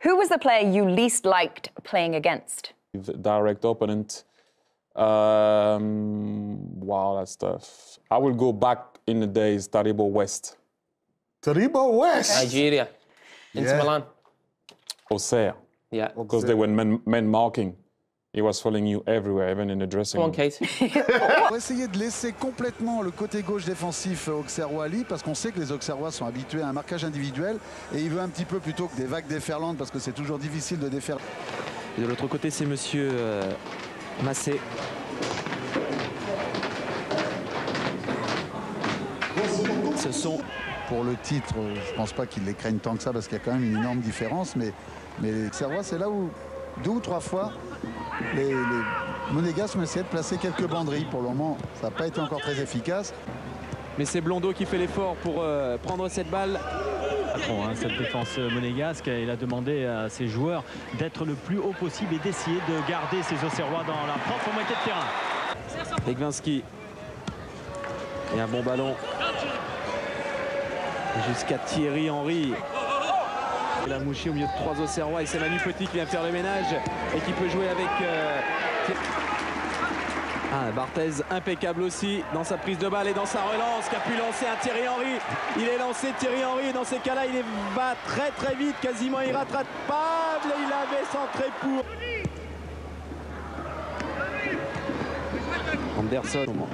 Who was the player you least liked playing against? The direct opponent. Wow, that's tough. I will go back in the days, Taribo West. Taribo West? Nigeria. Inter Milan. Auxerre. Yeah. Because they were men marking. He was following you everywhere, even in the dressing Come on, room. Kate. On va essayer de laisser complètement le côté gauche défensif auxerrois Ali, parce qu'on sait que les Auxerrois sont habitués à un marquage individuel, et il veut un petit peu plutôt que des vagues déferlantes, parce que c'est toujours difficile de défaire. Et de l'autre côté, c'est monsieur Massé. Ce sont, pour le titre, je ne pense pas qu'ils les craignent tant que ça, parce qu'il y a quand même une énorme différence, mais les Auxerrois, c'est là où 2 ou 3 fois, les Monégasques ont essayé de placer quelques banderilles. Pour le moment, ça n'a pas été encore très efficace. Mais c'est Blondeau qui fait l'effort pour prendre cette balle. Bon, hein, cette défense monégasque, il a demandé à ses joueurs d'être le plus haut possible et d'essayer de garder ses Auxerrois dans la propre moitié de terrain. Legwinski. Et un bon ballon. Jusqu'à Thierry Henry. Il a mouché au milieu de 3 Auxerrois et c'est Manu Petit qui vient faire le ménage et qui peut jouer avec Barthez, impeccable aussi dans sa prise de balle et dans sa relance, qui a pu lancer un Thierry Henry. Il est lancé Thierry Henry et dans ces cas-là il va très très vite, quasiment irrattrapable et il avait centré pour Anderson.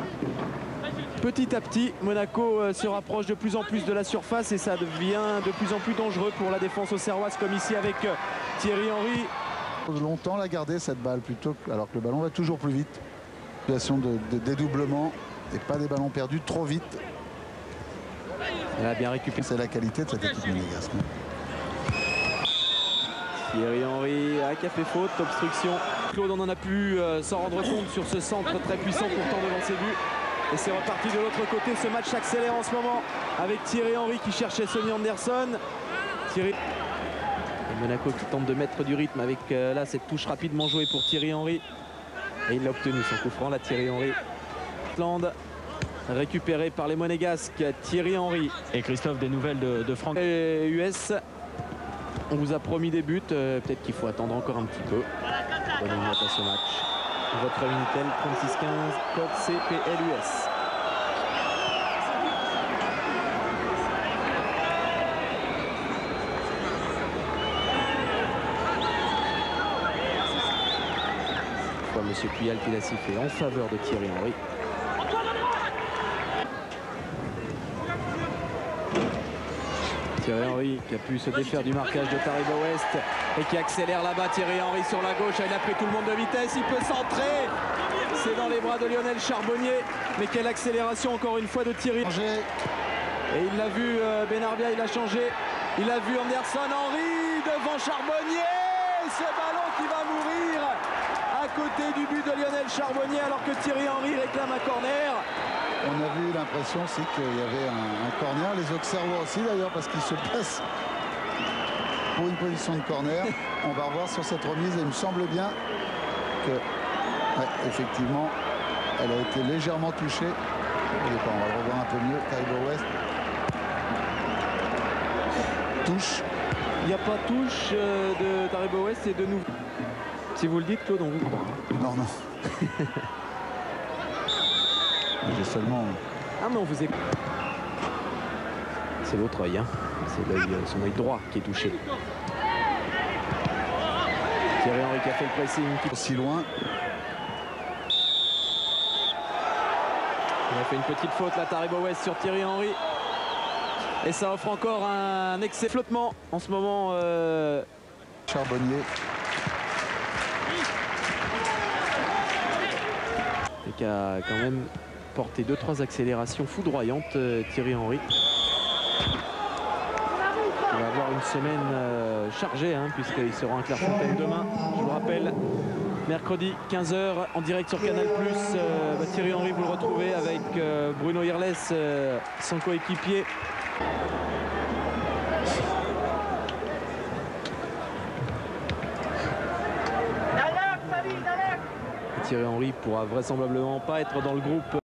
Petit à petit, Monaco se rapproche de plus en plus de la surface et ça devient de plus en plus dangereux pour la défense auxerroise, comme ici avec Thierry Henry. Longtemps la garder cette balle, plutôt que, alors que le ballon va toujours plus vite. Situation de dédoublement et pas des ballons perdus trop vite. Elle a bien récupéré. C'est la qualité de cette équipe monégasque. Thierry Henry qui a fait faute, obstruction. Claude, on en a pu s'en rendre compte sur ce centre très puissant pourtant devant ses buts. Et c'est reparti de l'autre côté, ce match s'accélère en ce moment avec Thierry Henry qui cherchait Sonny Anderson. Thierry... Et Monaco qui tente de mettre du rythme avec là cette touche rapidement jouée pour Thierry Henry. Et il l'a obtenu son coup franc là, Thierry Henry. Land récupéré par les Monégasques, Thierry Henry. Et Christophe, des nouvelles de Franck. Et US, on vous a promis des buts, peut-être qu'il faut attendre encore un petit peu. Bonne note à ce match. Votre Minitel 3615, code CPLUS. Monsieur Puyal qui l'a sifflé en faveur de Thierry Henry. Thierry Henry qui a pu se défaire du marquage de Taribo West et qui accélère là-bas. Thierry Henry sur la gauche, il a pris tout le monde de vitesse, il peut centrer. C'est dans les bras de Lionel Charbonnier, mais quelle accélération encore une fois de Thierry. Et il l'a vu, Benarbia, il a changé. Il a vu Anderson, Henry devant Charbonnier. Ce ballon qui va mourir à côté du but de Lionel Charbonnier alors que Thierry Henry réclame un corner. On a vu l'impression aussi qu'il y avait un corner, les Auxerrois aussi d'ailleurs, parce qu'ils se placent pour une position de corner. On va revoir sur cette remise et il me semble bien que, ouais, effectivement, elle a été légèrement touchée. On va le revoir un peu mieux. Taribo West. Touche. Il n'y a pas touche de Taribo West et de nouveau. Si vous le dites, Claude, on vous croit. Non, non. J'ai seulement... Ah, mais on vous écoute. C'est l'autre œil, hein. C'est son œil droit qui est touché. Thierry Henry qui a fait le pressing. Si loin. Il a fait une petite faute, là, Taribo West sur Thierry Henry. Et ça offre encore un excès flottement en ce moment. Charbonnier. Et qui a quand même porté 2-3 accélérations foudroyantes, Thierry Henry. Il va avoir une semaine chargée, hein, puisqu'il sera en Clairefontaine demain. Je vous le rappelle, mercredi 15 h en direct sur Canal+. Thierry Henry, vous le retrouvez avec Bruno Irles, son coéquipier. Thierry Henry pourra vraisemblablement pas être dans le groupe